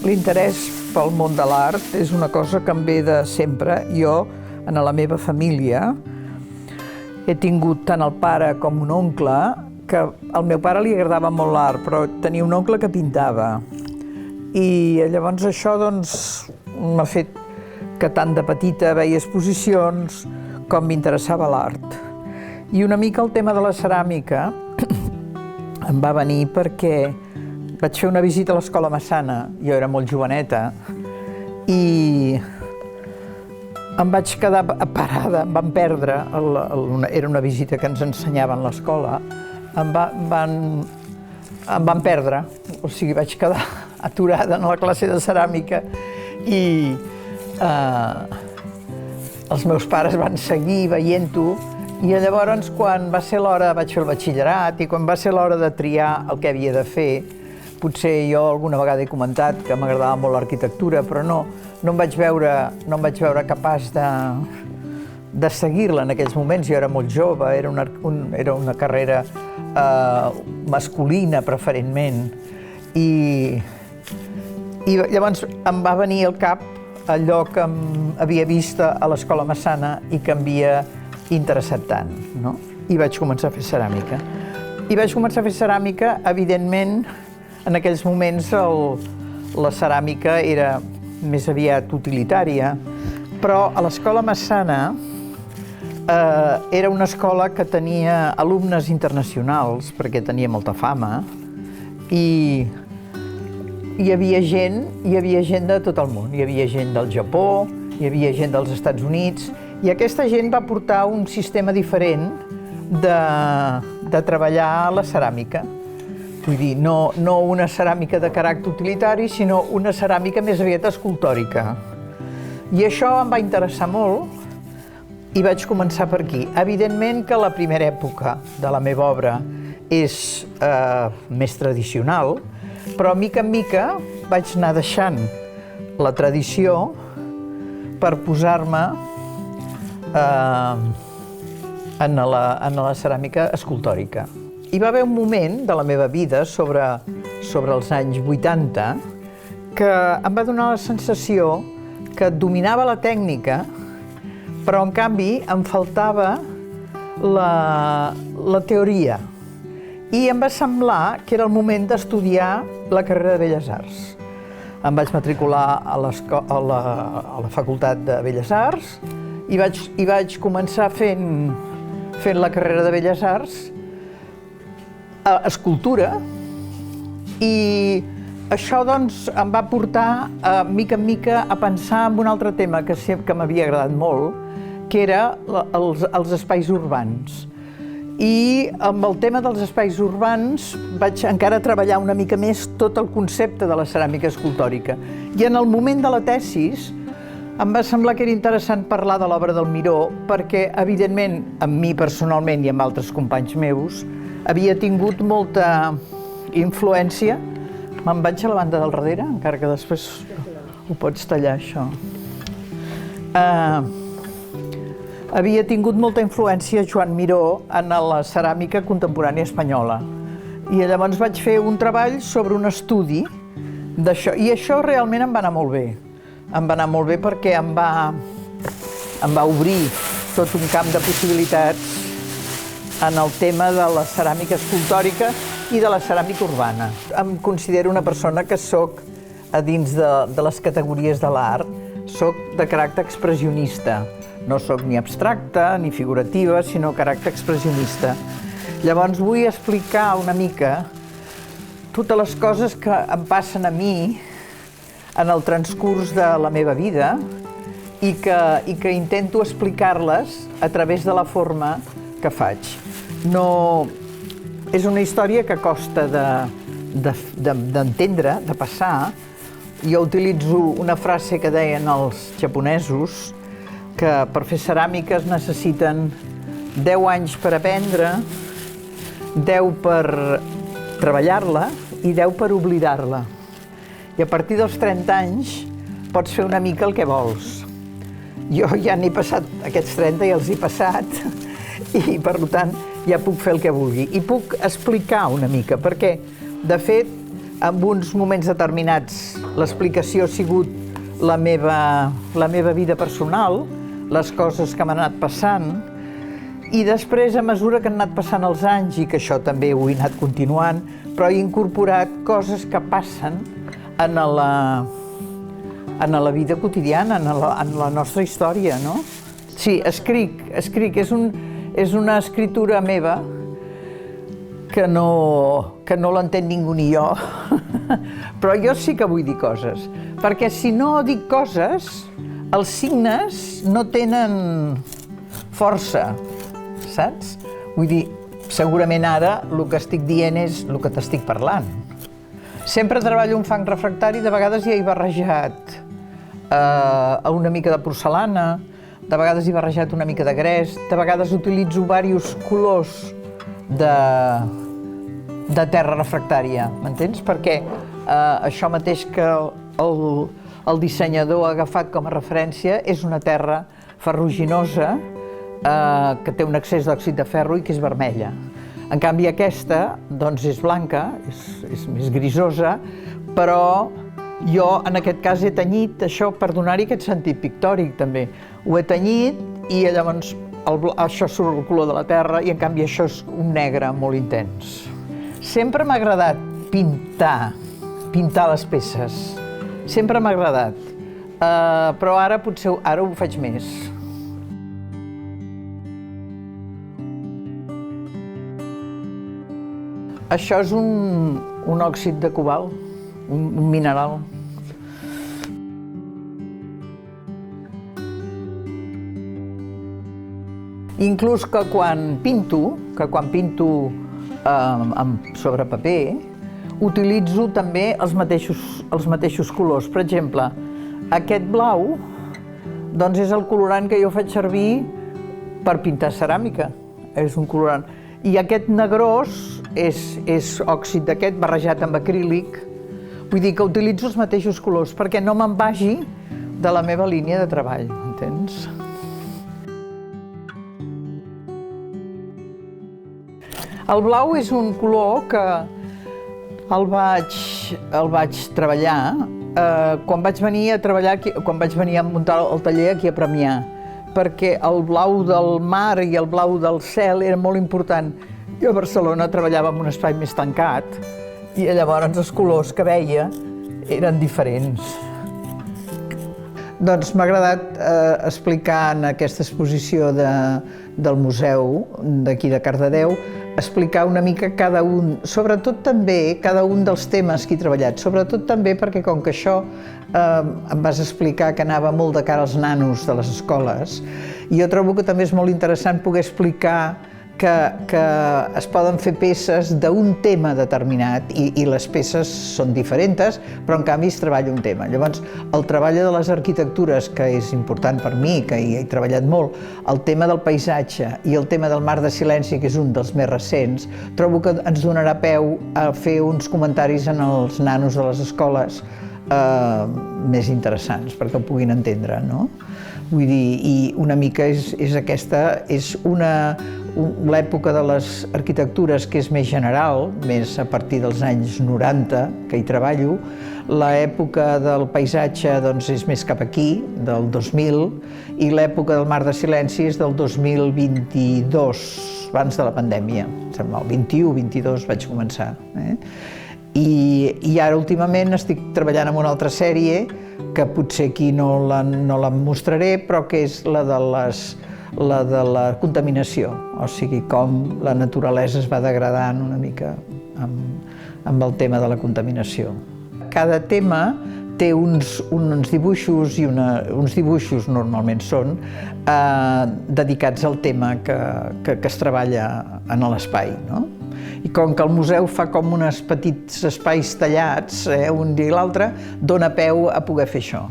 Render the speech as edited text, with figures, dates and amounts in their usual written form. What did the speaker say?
L'interès pel món de l'art és una cosa que em ve de sempre. Jo, en la meva família, he tingut tant el pare com un oncle, que al meu pare li agradava molt l'art, però tenia un oncle que pintava. I llavors això m'ha fet que tant de petita veia exposicions com m'interessava l'art. I una mica el tema de la ceràmica em va venir perquè vaig fer una visita a l'Escola Massana, jo era molt joveneta, i em vaig quedar parada, em van perdre, era una visita que ens ensenyaven a l'escola, em van perdre, o sigui, vaig quedar aturada en la classe de ceràmica i els meus pares van seguir veient-ho. I llavors, quan va ser l'hora, vaig fer el batxillerat, i quan va ser l'hora de triar el que havia de fer, potser jo alguna vegada he comentat que m'agradava molt l'arquitectura, però no em vaig veure capaç de seguir-la en aquells moments. Jo era molt jove, era una carrera masculina, preferentment. I llavors em va venir al cap allò que havia vist a l'Escola Massana i que m'havia interessat tant, no? I vaig començar a fer ceràmica. Evidentment, en aquells moments la ceràmica era més aviat utilitària, però a l'Escola Massana era una escola que tenia alumnes internacionals, perquè tenia molta fama, i hi havia gent de tot el món. Hi havia gent del Japó, hi havia gent dels Estats Units, i aquesta gent va portar un sistema diferent de treballar la ceràmica. Vull dir, no una ceràmica de caràcter utilitari, sinó una ceràmica més aviat escultòrica. I això em va interessar molt i vaig començar per aquí. Evidentment que la primera època de la meva obra és més tradicional, però mica en mica vaig anar deixant la tradició per posar-me en la ceràmica escultòrica. Hi va haver un moment de la meva vida, sobre els anys 80, que em va donar la sensació que dominava la tècnica, però en canvi em faltava la teoria. I em va semblar que era el moment d'estudiar la carrera de Belles Arts. Em vaig matricular a la Facultat de Belles Arts i vaig començar fent la carrera de Belles Arts, escultura, i això em va portar mica en mica a pensar en un altre tema que m'havia agradat molt, que era els espais urbans. I amb el tema dels espais urbans vaig encara treballar una mica més tot el concepte de la ceràmica escultòrica. I en el moment de la tesis em va semblar que era interessant parlar de l'obra del Miró perquè, evidentment, amb mi personalment i amb altres companys meus, havia tingut molta influència. Me'n vaig a la banda del darrere, encara que després ho pots tallar, això. Havia tingut molta influència Joan Miró en la ceràmica contemporània espanyola. I llavors vaig fer un treball sobre un estudi d'això. I això realment em va anar molt bé. Em va anar molt bé perquè em va obrir tot un camp de possibilitats en el tema de la ceràmica escultòrica i de la ceràmica urbana. Em considero una persona que soc, a dins de les categories de l'art, soc de caràcter expressionista. No soc ni abstracta ni figurativa, sinó caràcter expressionista. Llavors vull explicar una mica totes les coses que em passen a mi en el transcurs de la meva vida i que intento explicar-les a través de la forma que faig. És una història que costa d'entendre, de passar. Jo utilitzo una frase que deien els japonesos, que per fer ceràmica es necessiten 10 anys per aprendre, 10 per treballar-la i 10 per oblidar-la. I a partir dels 30 anys pots fer una mica el que vols. Jo ja n'he passat, aquests 30 ja els he passat, i per tant ja puc fer el que vulgui. I puc explicar una mica, perquè de fet en uns moments determinats l'explicació ha sigut la meva vida personal, les coses que m'han anat passant, i després, a mesura que han anat passant els anys, i que això també ho he anat continuant, però he incorporat coses que passen en la vida quotidiana, en la nostra història, no? Sí, escric. És una escritura meva que no l'entén ningú ni jo, però jo sí que vull dir coses, perquè si no dic coses, els signes no tenen força, saps? Vull dir, segurament ara el que estic dient és el que t'estic parlant. Sempre treballo un fang refractari, de vegades hi he barrejat una mica de porcellana, de vegades hi he barrejat una mica de gres, de vegades utilitzo diversos colors de terra refractària, m'entens? Perquè això mateix que el dissenyador ha agafat com a referència és una terra ferruginosa que té un excés d'òxid de ferro i que és vermella. En canvi aquesta doncs és blanca, és més grisosa, però jo en aquest cas he tenyit això per donar-hi aquest sentit pictòric també. Ho he tenyit i llavors això surt el color de la terra i en canvi això és un negre molt intens. Sempre m'ha agradat pintar les peces, sempre m'ha agradat, però ara potser ho faig més. Això és un òxid de cobalt, un mineral. Inclús que quan pinto sobre paper, utilitzo també els mateixos colors. Per exemple, aquest blau doncs és el colorant que jo faig servir per pintar ceràmica. És un colorant. I aquest negrós és òxid d'aquest barrejat amb acrílic. Vull dir que utilitzo els mateixos colors perquè no me'n vagi de la meva línia de treball, entens? El blau és un color que el vaig treballar quan vaig venir a treballar, quan vaig venir a muntar el taller aquí a Premià, perquè el blau del mar i el blau del cel era molt important. Jo a Barcelona treballava en un espai més tancat i llavors els colors que veia eren diferents. Doncs m'ha agradat explicar en aquesta exposició del museu d'aquí de Cardedeu, explicar una mica cada un, sobretot també cada un dels temes que he treballat, sobretot també perquè com que això em vas explicar que anava molt de cara als nanos de les escoles, jo trobo que també és molt interessant poder explicar que es poden fer peces d'un tema determinat i les peces són diferents, però en canvi es treballa un tema. Llavors, el treball de les arquitectures, que és important per mi, que hi he treballat molt, el tema del paisatge i el tema del mar de silenci, que és un dels més recents, trobo que ens donarà peu a fer uns comentaris en els nanos de les escoles més interessants, perquè ho puguin entendre, no? Vull dir, i una mica és aquesta, és l'època de les arquitectures que és més general, més a partir dels anys 90, que hi treballo. L'època del paisatge doncs, és més cap aquí, del 2000, i l'època del mar de silenci és del 2022, abans de la pandèmia. Sembla, el 21-22 vaig començar. I ara últimament estic treballant en una altra sèrie que potser aquí no la mostraré, però que és la de la contaminació, o sigui, com la naturalesa es va degradant una mica amb el tema de la contaminació. Cada tema té uns dibuixos, i uns dibuixos normalment són dedicats al tema que es treballa en l'espai, no? I com que el museu fa com uns petits espais tallats, un dia i l'altre, dona peu a poder fer això.